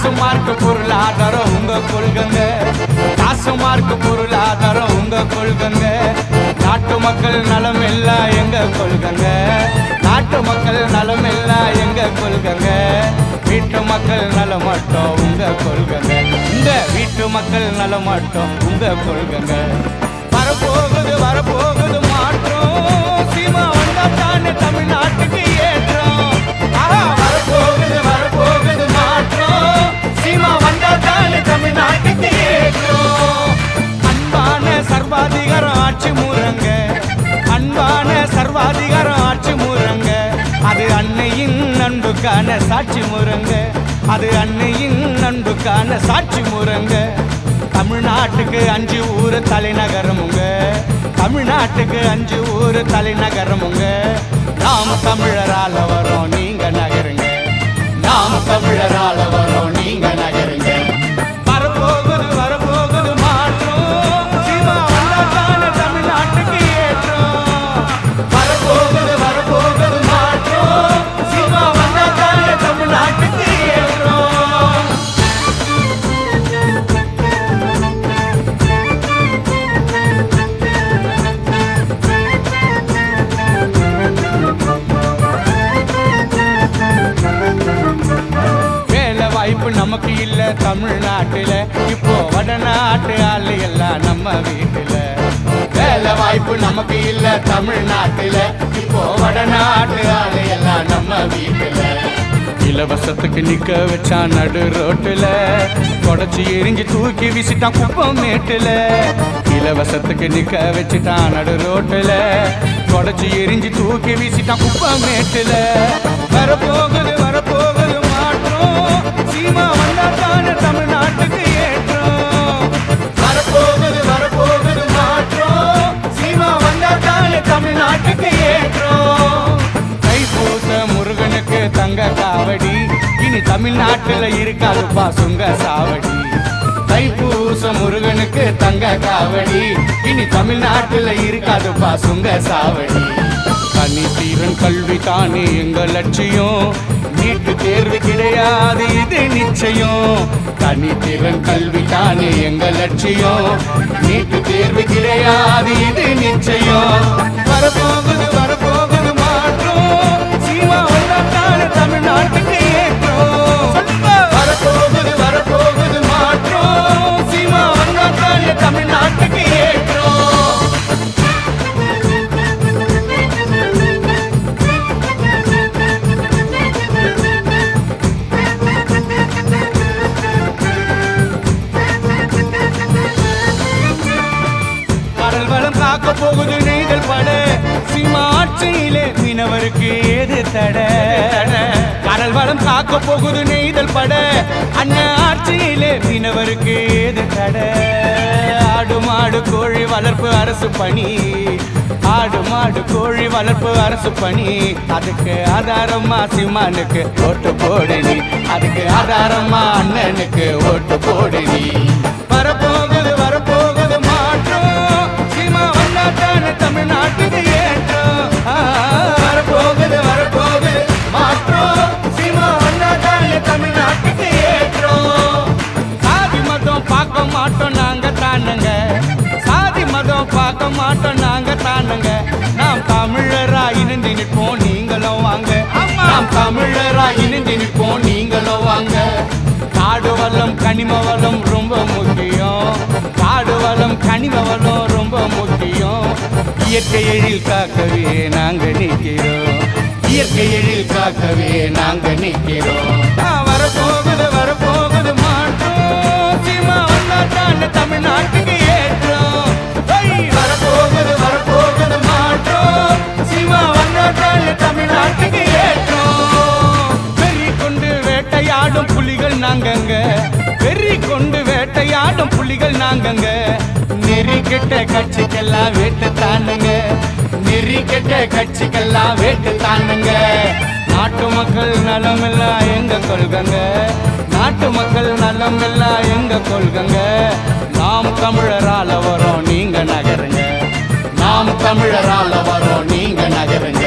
காசு மார்க்கு பொருளாதாரம் உங்க கொள்கங்க, காசு மார்க்கு பொருளாதாரம் உங்க கொள்கங்க. நாட்டு மக்கள் நலம் எல்லாம் எங்க கொள்கங்க, நாட்டு மக்கள் நலம் எல்லாம் எங்க கொள்கங்க. வீட்டு மக்கள் நலம் மட்டும் உங்க கொள்கங்க, இந்த வீட்டு மக்கள் நலம் மட்டும் உங்க கொள்கங்க. வரப்போகுது வரப்போகுது மாற்றம், சீமா வந்தா தானே தமிழ்நாட்டுக்கு ஏற்றம். வரப்போகுது வரப்போகுது மாற்றம், சீமா வந்தா தானே தமிழ்நாட்டுக்கு ஏற்றம். அன்பான சர்வாதிகாரம் ஆட்சி முறங்க, அன்பான சர்வாதிகாரம் ஆட்சி முறங்க. அது அன்னையின் அன்புக்கான சாட்சி முறங்க, அது அன்னையின் அன்புக்கான சாட்சி முறங்க. தமிழ்நாட்டுக்கு 5 ஊர் தலைநகரமுங்க, தமிழ்நாட்டுக்கு 5 ஊர் தலைநகரமுங்க. நாம் தமிழரால வரோம் நீங்க நகருங்க, நாம் தமிழரால வரோம் நீங்க நகருங்க. வரப்போகுது வரப்போகுது மாற்றம், சீமா வந்தா தானே தமிழ்நாட்டுக்கு ஏற்றம். வரப்போகுது வரப்போகுது மாற்றம், சீமா வந்தா தானே தமிழ்நாட்டுக்கு ஏற்றம். வாய்ப்பு நமக்கு இல்ல தமிழ்நாட்டுல, இப்போ வடநாட்டு ஆளு எல்லாம் நம்ம வீட்டுல. வேலை வாய்ப்பு நமக்கு இல்ல தமிழ்நாட்டுல, இப்போ வடநாட்டு ஆளு எல்லாம் நம்ம வீட்டுல. இலவசத்துக்கு நிக்க வச்சா நடு ரோட்டுல, கொடைச்சி எரிஞ்சு தூக்கி வீசிட்டான் குப்பம் மேட்டுல. இலவசத்துக்கு நிக்க வச்சுட்டான் நடு ரோட்டுல, கொடைச்சி எரிஞ்சு தூக்கி வீசிட்டான் குப்பம் மேட்டுல. வரப்போகுது வரப்போகுது மாற்றம், சீமா வந்தா தானே தமிழ்நாட்டுக்கு ஏற்றம். வரப்போகுது வரப்போகுது மாற்றம், சீமா வந்தா தானே தமிழ்நாட்டுக்கு ஏற்றம். தைப்பூச முருகனுக்கு தங்க காவடி, இனி தமிழ்நாட்டுல இருக்காதுப்பா சுங்க சாவடி. தைப்பூச முருகனுக்கு தங்க காவடி, இனி தமிழ்நாட்டுல இருக்காதுப்பா சுங்க சாவடி. தனித்தீரன் கல்வி தானே எங்க லட்சியம், நீட்டு தேர்வு கிடையாது இது நிச்சயம். தனித்திறன் கல்வி தானே எங்க லட்சியம், நீட்டு தேர்வு கிடையாது இது நிச்சயம். வரப்போகுது வரப்போகுது மாற்றம், சீமா வந்தா தானே தமிழ்நாட்டுக்கு ஏற்றம். வரப்போகுது வரப்போகுது மாற்றம், சீமா வந்தா தானே தமிழ்நாட்டுக்கு ஏற்றம். காக்க போகுது நெய்தல் பட, சீமா ஆட்சியிலே மீனவருக்கு ஏது தட. கடல் வளம் காக்க போகுது நெய்தல் பட, அண்ணன் ஆட்சியிலே மீனவருக்கு ஏது தட. ஆடு மாடு கோழி வளர்ப்பு அரசு பணி, ஆடு மாடு கோழி வளர்ப்பு அரசு பணி. அதுக்கு ஆதாரமா சீமானுக்கு ஓட்டு போடு நீ, அதுக்கு ஆதாரமா அண்ணனுக்கு ஓட்டு போடு நீ. வரப்போகுது வரப்போகுது மாற்றம், சீமா வந்தா தானே தமிழ்நாட்டுக்கு ஏற்றம். வரப்போகுது வரப்போகுது மாற்றம், சீமா வந்தா தானே தமிழ்நாட்டுக்கு ஏற்றம். சாதி மதம் பார்க்க மாட்டோம் நாங்க தானுங்க, சாதி மதம் பார்க்க மாட்டோம் நாங்க தானுங்க. நாம் தமிழரா இணைந்து நிற்போம் நீங்களும் வாங்க, நாம் தமிழரா இணைந்து நிற்போம் நீங்களும் வாங்க. காடு வளம் கனிம வளம் ரொம்ப முக்கியம், காடு வளம் கனிம வளம் ரொம்ப முக்கியம். இயற்கை எழில் காக்கவே நாங்க நிற்கிறோம், இயற்கை எழில் காக்கவே நாங்க நிற்கிறோம். வரப்போகுது வரப்போகுது மாற்றம், சீமா வந்தா தானே தமிழ்நாட்டுக்கு ஏற்றம். வரப்போகுது வரப்போகுது மாற்றம், சீமா வந்தா தானே தமிழ்நாட்டுக்கு ஏற்றம். வெறி கொண்டு வேட்டையாடும் புலிகள் நாங்கங்க, வெறி கொண்டு வேட்டையாடும் புலிகள் நாங்கங்க. நெறி கெட்ட கட்சிக்கெல்லாம் வேட்டு தானுங்க, நெறி கெட்ட கட்சிக்கெல்லாம் வேட்டு தானுங்க. நாட்டு மக்கள் நலம் எல்லாம் எங்க கொள்கங்க, நாட்டு மக்கள் நலம் எல்லாம் எங்க கொள்கங்க. நாம் தமிழரால வரோம் நீங்க நகருங்க, நாம் தமிழரால வரோம் நீங்க நகருங்க.